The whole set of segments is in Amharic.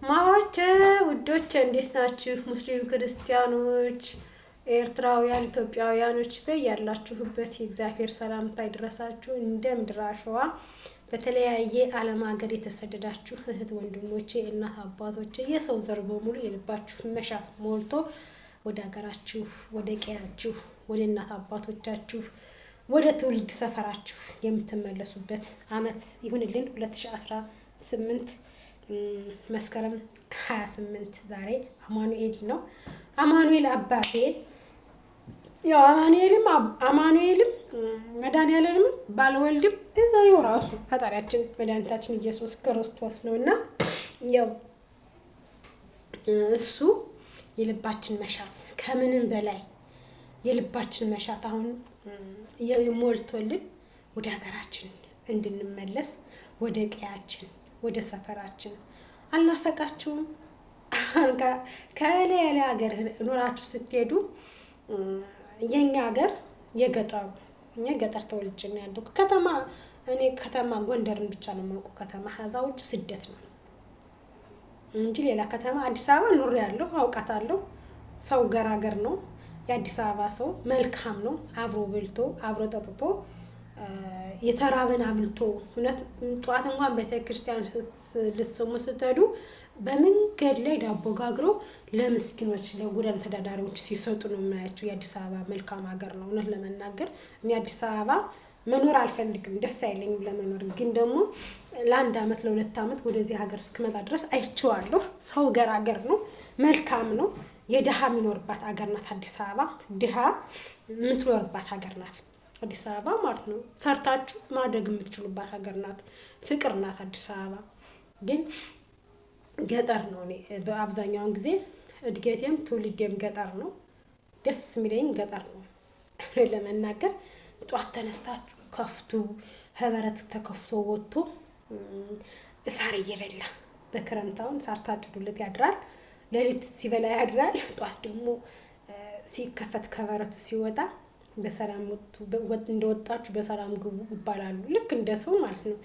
ማሮቼ ውዶቼ እንዴት ናችሁ? ሙስሊም ክርስቲያኖች፣ ኤርትራውያን፣ ኢትዮጵያውያኖች በያላችሁበት የእግዚአብሔር ሰላምታ ይድረሳችሁ። እንደ ምድር አሸዋ በተለያየ ዓለም ሀገር የተሰደዳችሁ እህት ወንድሞቼ፣ እናት አባቶቼ፣ የሰው ዘር በሙሉ የልባችሁ መሻት ሞልቶ ወደ ሀገራችሁ፣ ወደ ቀያችሁ፣ ወደ እናት አባቶቻችሁ፣ ወደ ትውልድ ሰፈራችሁ የምትመለሱበት አመት ይሁንልን። 2018 መስከረም 28 ዛሬ አማኑኤል ነው። አማኑኤል አባቴ ያው አማኑኤልም መድኃኒዓለምም ባልወልድም እዛው ራሱ ፈጣሪያችን መድኃኒታችን ኢየሱስ ክርስቶስ ነውና ያው እሱ የልባችን መሻት ከምንም በላይ የልባችን መሻት አሁን ሞልቶልን ወደ ሀገራችን እንድንመለስ ወደ ቀያችን ወደ ሰፈራችን አልናፈቃችሁም? ከሌላ ሀገር ኖራችሁ ስትሄዱ የኛ ሀገር የገጠሩ እኛ ገጠር ተወልጄ ነው ያደኩት። ከተማ እኔ ከተማ ጎንደርን ብቻ ነው የማውቀው። ከተማ ከዛ ውጭ ስደት ነው እንጂ ሌላ ከተማ አዲስ አበባ ኑሬ ያለሁ አውቃታለሁ። ሰው ገራገር ነው። የአዲስ አበባ ሰው መልካም ነው። አብሮ በልቶ አብሮ ጠጥቶ የተራበን አብልቶ እውነት ጧት እንኳን ቤተክርስቲያን ልትሰሙ ስትሄዱ በመንገድ ላይ ዳቦ ጋግረው ለምስኪኖች ለጎዳና ተዳዳሪዎች ሲሰጡ ነው የማያቸው። የአዲስ አበባ መልካም ሀገር ነው። እውነት ለመናገር እኔ አዲስ አበባ መኖር አልፈልግም፣ ደስ አይለኝም ለመኖር። ግን ደግሞ ለአንድ አመት ለሁለት አመት ወደዚህ ሀገር እስክመጣ ድረስ አይቼዋለሁ። ሰው ገራገር ነው፣ መልካም ነው። የድሃ የሚኖርባት ሀገር ናት አዲስ አበባ። ድሃ የምትኖርባት ሀገር ናት አዲስ አበባ ማለት ነው። ሰርታችሁ ማደግ የምትችሉባት ሀገር ናት። ፍቅር ናት አዲስ አበባ። ግን ገጠር ነው። እኔ በአብዛኛውን ጊዜ እድገቴም ትውልዴም ገጠር ነው። ደስ የሚለኝ ገጠር ነው ለመናገር። ጧት ተነስታችሁ ከፍቱ ህበረት ተከፍቶ ወጥቶ ሳር እየበላ በክረምታውን ሳር ታጭዱለት ያድራል። ሌሊት ሲበላ ያድራል። ጧት ደግሞ ሲከፈት ከበረቱ ሲወጣ በሰላም ወጥ እንደወጣችሁ በሰላም ግቡ ይባላሉ። ልክ እንደ ሰው ማለት ነው።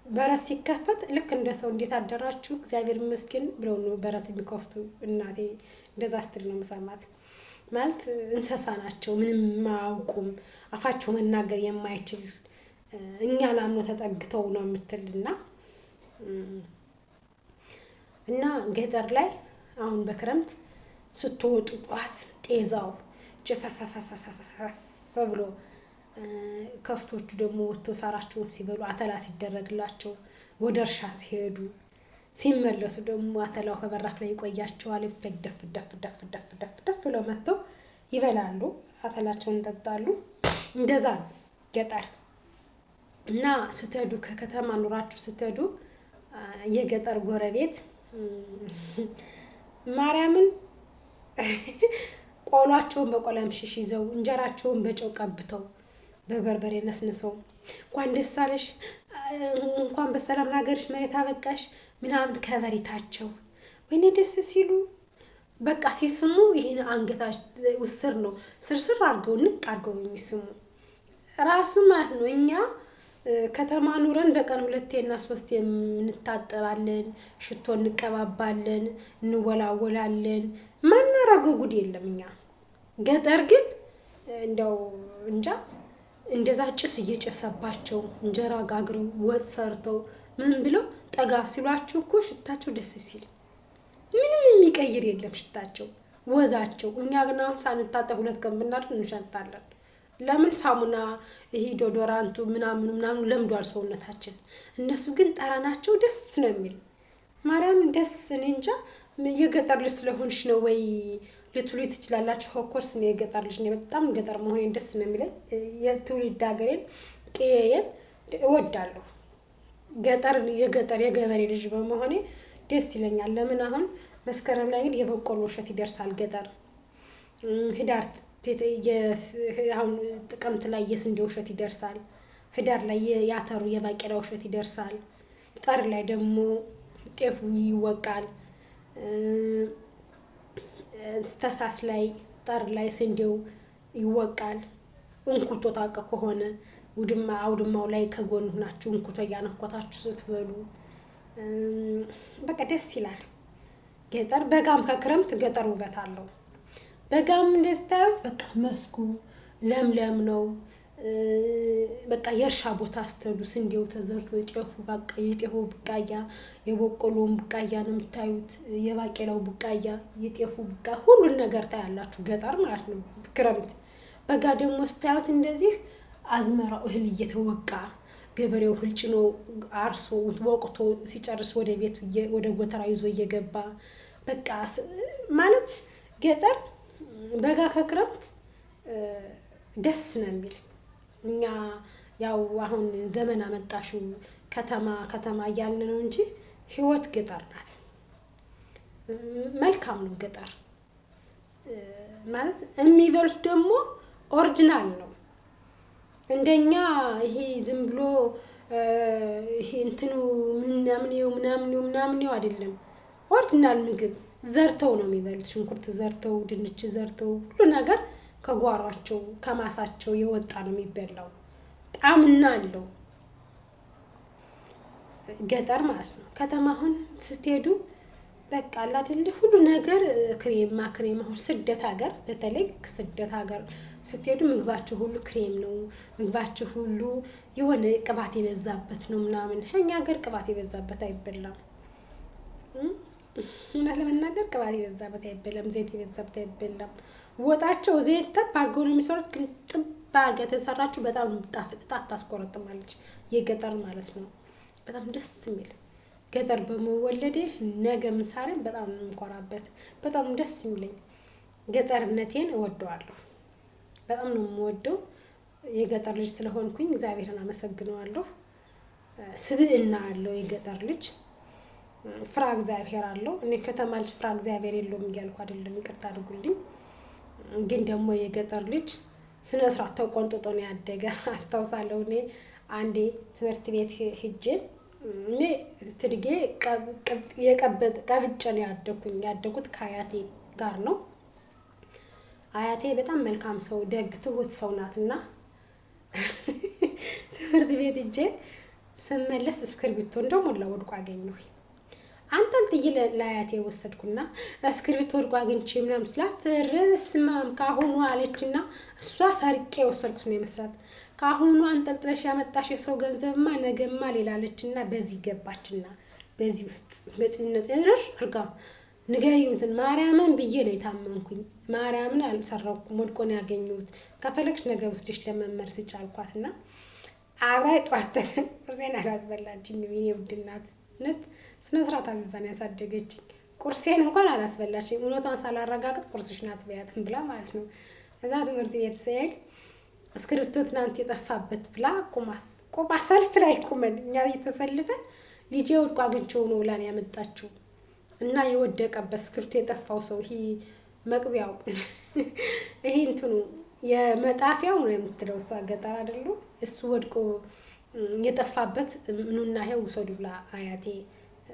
በረት ሲከፈት ልክ እንደ ሰው እንዴት አደራችሁ እግዚአብሔር ይመስገን ብለው ነው በረት የሚከፍቱ። እናቴ እንደዛ ስትል ነው የምሰማት። ማለት እንስሳ ናቸው፣ ምንም ማያውቁም፣ አፋቸው መናገር የማይችል እኛን አምኖ ተጠግተው ነው የምትልና እና ገጠር ላይ አሁን በክረምት ስትወጡ ጧት ጤዛው ጭፈፈፈፈፈፈ ብሎ ከፍቶቹ ደግሞ ወጥተው ሳራቸውን ሲበሉ አተላ ሲደረግላቸው ወደ እርሻ ሲሄዱ ሲመለሱ ደግሞ አተላው ከበራፍ ላይ ይቆያቸዋል። ደፍ ደፍ ደፍ ደፍ ደፍ ደፍ ብለው መጥተው ይበላሉ፣ አተላቸውን ይጠጣሉ። እንደዛ ነው ገጠር። እና ስትሄዱ ከከተማ ኑራችሁ ስትሄዱ የገጠር ጎረቤት ማርያምን ቆሏቸውን በቆለምሽሽ ይዘው እንጀራቸውን በጨው ቀብተው በበርበሬ ነስንሰው እንኳን ደስ አለሽ እንኳን በሰላም ለሀገርሽ መሬት አበቃሽ ምናምን ከበሬታቸው ወይኔ ደስ ሲሉ በቃ ሲስሙ ይሄን አንገታቸው ውስር ነው ስርስር አድርገው ንቅ አድርገው የሚስሙ ራሱ ማለት ነው። እኛ ከተማ ኑረን በቀን 2 እና 3 እንታጠባለን፣ ሽቶ እንቀባባለን፣ እንወላወላለን። ማናረገው ጉድ የለም። እኛ ገጠር ግን እንደው እንጃ እንደዛ ጭስ እየጨሰባቸው እንጀራ ጋግረው ወጥ ሰርተው ምን ብለው ጠጋ ሲሏችሁ እኮ ሽታቸው ደስ ሲል ምንም የሚቀይር የለም ሽታቸው፣ ወዛቸው። እኛ ግን አሁን ሳንታጠብ 2 ቀን ብናድር እንሸታለን። ለምን? ሳሙና ይሄ ዶዶራንቱ ምናምን ለምዷል ሰውነታችን። እነሱ ግን ጠረናቸው ደስ ነው የሚል። ማርያም ደስ እኔ እንጃ የገጠር ልጅ ስለሆንሽ ነው ወይ ልትሉኝ ትችላላችሁ። ኦፍኮርስ ነው የገጠር ልጅ ነው። በጣም ገጠር መሆኔን ደስ ነው የሚለኝ። የትውልድ ሀገሬን ቀዬን እወዳለሁ። የገጠር የገበሬ ልጅ በመሆኔ ደስ ይለኛል። ለምን? አሁን መስከረም ላይ ግን የበቆሎ እሸት ይደርሳል ገጠር። ህዳር አሁን ጥቅምት ላይ የስንዴው እሸት ይደርሳል። ህዳር ላይ የአተሩ የባቄላው እሸት ይደርሳል። ጥር ላይ ደግሞ ጤፉ ይወቃል። ታህሳስ ላይ ጥር ላይ ስንዴው ይወቃል። እንኩቶ ታውቀ ከሆነ አውድማው ላይ ከጎን ሆናችሁ እንኩቶ እያነኮታችሁ ስትበሉ በቃ ደስ ይላል። ገጠር በጋም ከክረምት ገጠር ውበት አለው። በጋም እንደስታዩት በቃ መስኩ ለምለም ነው። በቃ የእርሻ ቦታ ስትሄዱ ስንዴው ተዘርቶ የጤፉ በቃ የጤፉ ቡቃያ የበቆሎውን ቡቃያ ነው የምታዩት። የባቄላው ቡቃያ የጤፉ ቡቃያ ሁሉን ነገር ታያላችሁ ገጠር ማለት ነው ክረምት። በጋ ደግሞ ስታዩት እንደዚህ አዝመራው እህል እየተወቃ ገበሬው እህል ጭኖ አርሶ ወቅቶ ሲጨርስ ወደ ቤት ወደ ጎተራ ይዞ እየገባ በቃ ማለት ገጠር በጋ ከክረምት ደስ ነው የሚል። እኛ ያው አሁን ዘመን አመጣሹ ከተማ እያልን ነው እንጂ ህይወት ገጠር ናት። መልካም ነው ገጠር ማለት። የሚበሉት ደግሞ ኦሪጂናል ነው። እንደኛ ይሄ ዝም ብሎ ይሄ እንትኑ ምናምን አይደለም። ኦሪጂናል ምግብ ዘርተው ነው የሚበሉት። ሽንኩርት ዘርተው፣ ድንች ዘርተው ሁሉ ነገር ከጓሯቸው ከማሳቸው የወጣ ነው የሚበላው። ጣዕምና አለው ገጠር ማለት ነው። ከተማ አሁን ስትሄዱ በቃ አለ አይደል ሁሉ ነገር ክሬም አሁን ስደት ሀገር በተለይ ስደት ሀገር ስትሄዱ ምግባቸው ሁሉ ክሬም ነው። ምግባቸው ሁሉ የሆነ ቅባት የበዛበት ነው ምናምን። እኛ ሀገር ቅባት የበዛበት አይበላም። እውነት ለመናገር ቅባት የበዛበት አይበላም፣ ዘይት የበዛበት አይበላም። ወጣቸው ዘይት ጠብ አድርገው ነው የሚሰሩት፣ ግን ጥብ አድርጋ ተሰራችሁ በጣም የምጣፍጥ ታስቆረጥማለች። የገጠር ማለት ነው። በጣም ደስ የሚል ገጠር በመወለዴ ነገ ምሳሌም በጣም ነው የምኮራበት። በጣም ደስ የሚለኝ ገጠርነቴን እወደዋለሁ። በጣም ነው የምወደው። የገጠር ልጅ ስለሆንኩኝ እግዚአብሔርን አመሰግነዋለሁ። ስብዕና አለው የገጠር ልጅ፣ ፍራ እግዚአብሔር አለው። እኔ ከተማ ልጅ ፍራ እግዚአብሔር የለውም እያልኩ አይደለም፣ ይቅርታ አድርጉልኝ። ግን ደግሞ የገጠር ልጅ ስነ ስርዓት ተቆንጥጦ ነው ያደገ። አስታውሳለሁ እኔ አንዴ ትምህርት ቤት ሂጄ እኔ ትድጌ ቀብጬ ነው ያደኩት ከአያቴ ጋር ነው። አያቴ በጣም መልካም ሰው፣ ደግ ትሁት ሰው ናትና ትምህርት ቤት ሂጄ ስመለስ እስክርቢቶ እንደሞላ ወድቆ አገኘሁ። አንጠልጥዬ ለአያቴ ወሰድኩና እስክርቢቶ ወድቆ አግኝቼ ምናምን ስላት ርብስማም ካሁኑ አለችና እሷ ሰርቄ ወሰድኩት ነው የመስራት። ካሁኑ አንጠልጥለሽ ያመጣሽ የሰው ገንዘብማ ነገማ ሌላ አለችና በዚህ ገባችና በዚህ ውስጥ በጭነት እርጋ ንገሪው እንትን ማርያምን ብዬ ነው የታመንኩኝ። ማርያምን አልሰራኩም፣ ወድቆ ነው ያገኘሁት። ከፈለግሽ ነገር ውስጥሽ ለመመር ስጫልኳትና አብራይ ጧት ቁርሴን አላስበላችኝ። የኔ ውድ እናት ነት ስነ ስርዓት አዝዛን ያሳደገችኝ። ቁርሴን እንኳን አላስበላችኝ። እውነቷን ሳላረጋግጥ ቁርስሽን አትበያትም ብላ ማለት ነው። እዛ ትምህርት ቤት ስሄድ እስክሪብቶ ትናንት የጠፋበት ብላ ቁማ ሰልፍ ላይ ቁመን እኛ እየተሰልፈን ልጄ ወድቆ አግኝቼው ነው ብላ ነው ያመጣችው። እና የወደቀበት እስክሪብቶ የጠፋው ሰው ይሄ መቅቢያው ይሄ እንትኑ የመጣፊያው ነው የምትለው እሷ ገጠር አይደሉ፣ እሱ ወድቆ የጠፋበት ኑና ይሄው ውሰዱ ብላ አያቴ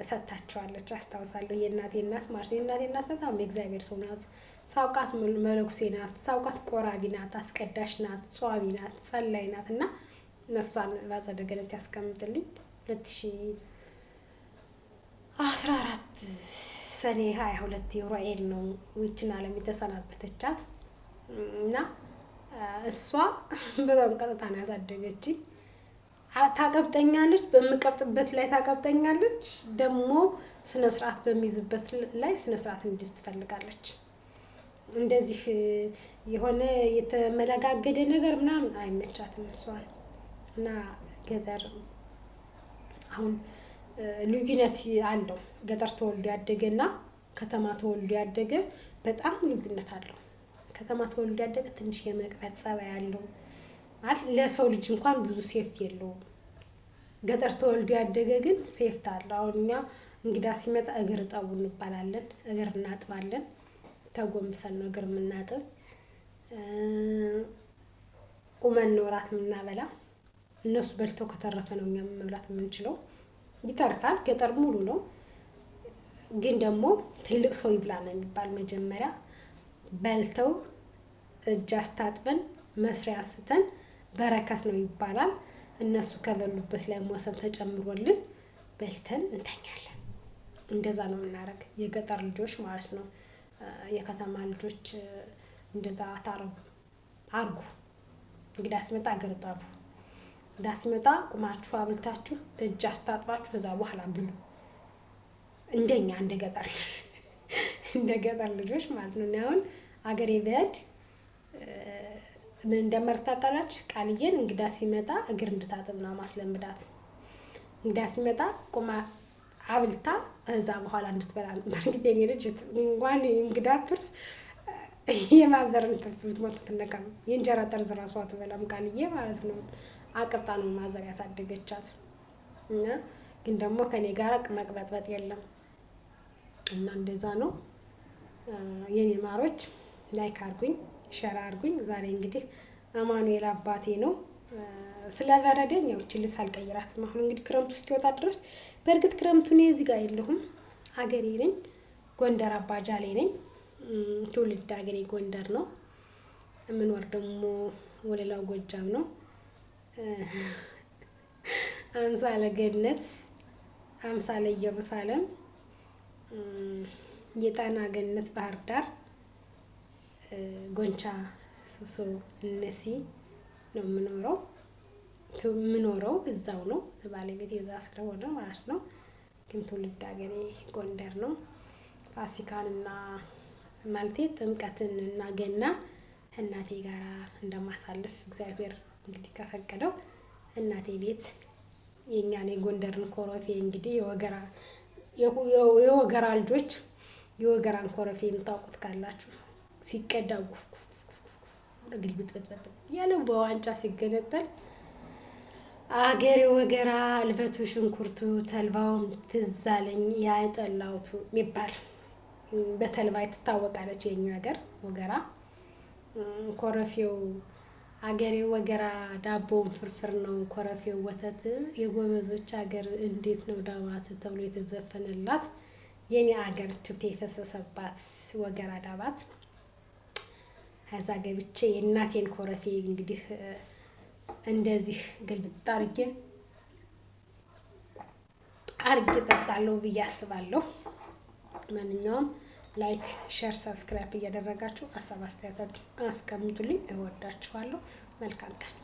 ሰጣቸዋለች። አስታውሳለሁ። የእናቴ እናት ማለት ነው። የእናቴ እናት በጣም የእግዚአብሔር ሰው ናት። ሳውቃት መለኩሴ ናት፣ ሳውቃት ቆራቢ ናት፣ አስቀዳሽ ናት፣ ጿሚ ናት፣ ጸላይ ናት። እና ነፍሷን በአጸደ ገነት ያስቀምጥልኝ። 2014 ሰኔ 22 ዩራኤል ነው ውጭና ዓለም የተሰናበተቻት እና እሷ በጣም ቀጥታ ነው ያሳደገችኝ። ታቀብጠኛለች፣ በምቀብጥበት ላይ ታቀብጠኛለች። ደግሞ ስነ ስርዓት በሚይዝበት ላይ ስነ ስርዓት እንዲይዝ ትፈልጋለች። እንደዚህ የሆነ የተመለጋገደ ነገር ምናምን አይመቻትም እሷን። እና ገጠር አሁን ልዩነት አለው። ገጠር ተወልዶ ያደገና ከተማ ተወልዶ ያደገ በጣም ልዩነት አለው። ከተማ ተወልዶ ያደገ ትንሽ የመቅበጥ ጸባይ ያለው ማለት ለሰው ልጅ እንኳን ብዙ ሴፍቲ የለውም። ገጠር ተወልዶ ያደገ ግን ሴፍቲ አለው። አሁን እኛ እንግዳ ሲመጣ እግር ጠቡ እንባላለን፣ እግር እናጥባለን። ተጎንብሰን ነው እግር የምናጥብ። ቁመን ነው እራት የምናበላ። እነሱ በልተው ከተረፈ ነው እኛ መብላት የምንችለው። ይተርፋል። ገጠር ሙሉ ነው። ግን ደግሞ ትልቅ ሰው ይብላ ነው የሚባል። መጀመሪያ በልተው እጅ አስታጥበን መስሪያ አንስተን በረከት ነው ይባላል። እነሱ ከበሉበት ላይ ሞሰብ ተጨምሮልን በልተን እንተኛለን። እንደዛ ነው የምናደርግ የገጠር ልጆች ማለት ነው። የከተማ ልጆች እንደዛ አርጉ። እንግዳ ሲመጣ እግር እጠቡ። እንግዳ ሲመጣ ቁማችሁ አብልታችሁ እጅ አስታጥባችሁ ከዛ በኋላ ብሉ። እንደኛ እንደ ገጠር ልጆች ማለት ነው። እና አሁን አገሬ ብሄድ ምን እንደመርታ ታውቃላችሁ? ቃልዬን እንግዳ ሲመጣ እግር እንድታጥብ ነው ማስለምዳት። እንግዳ ሲመጣ ቁማ አብልታ እዛ በኋላ እንድትበላ ነው። በእርግጥ የኔ ልጅ እንኳን እንግዳ ትርፍ የማዘርን ትርፍ ብትሞት ትነካም። የእንጀራ ጠርዝ ራሷ አትበላም ቃልዬ ማለት ነው። አቅርጣ ነው ማዘር ያሳደገቻት። እና ግን ደግሞ ከኔ ጋር መቅበጥበጥ የለም። እና እንደዛ ነው የኔ ማሮች። ላይክ አድርጉኝ፣ ሼር አድርጉኝ። ዛሬ እንግዲህ አማኑኤል አባቴ ነው። ስለበረደኝ ያው እቺ ልብስ አልቀይራትም። አሁን እንግዲህ ክረምቱ እስኪወጣ ድረስ በእርግጥ ክረምቱ እኔ እዚህ ጋር የለሁም፣ አገሬ ነኝ። ጎንደር አባጃሌ ነኝ። ትውልድ አገሬ ጎንደር ነው። የምኖር ደግሞ ወለላው ጎጃም ነው። አምሳለ ገነት፣ አምሳለ ኢየሩሳሌም፣ የጣና ገነት ባህር ዳር፣ ጎንቻ ሱሶ እነሲ ነው የምኖረው እዛው ነው። ባለቤቴ እዛ ስለሆነ ማለት ነው። ግን ትውልድ ሀገሬ ጎንደር ነው። ፋሲካንና ማለቴ ጥምቀትን እና ገና እናቴ ጋራ እንደማሳልፍ እግዚአብሔር እንግዲህ ከፈቀደው እናቴ ቤት የኛን የጎንደርን ኮረፌ እንግዲህ የወገራ ልጆች የወገራን ኮረፌ የምታውቁት ካላችሁ ሲቀዳ ግልብጥብጥ ያለው በዋንጫ ሲገነጠል አገሬ ወገራ ልበቱ ሽንኩርቱ ተልባውም ትዝ አለኝ ያጠላውቱ የሚባል በተልባ ትታወቃለች የኛ ሀገር ወገራ። ኮረፌው አገሬ ወገራ ዳቦም ፍርፍር ነው፣ ኮረፌው ወተት የጎበዞች ሀገር እንዴት ነው ዳባት ተብሎ የተዘፈነላት የኔ ሀገር ትውቴ የፈሰሰባት ወገራ ዳባት። ከዛ ገብቼ የእናቴን ኮረፌ እንግዲህ እንደዚህ ግልብጥ አርጌ ጠጣለሁ ብዬ አስባለሁ። ማንኛውም ላይክ፣ ሼር፣ ሰብስክራይብ እያደረጋችሁ ሀሳብ አስተያየታችሁ አስቀምጡልኝ። እወዳችኋለሁ። መልካም ቀን።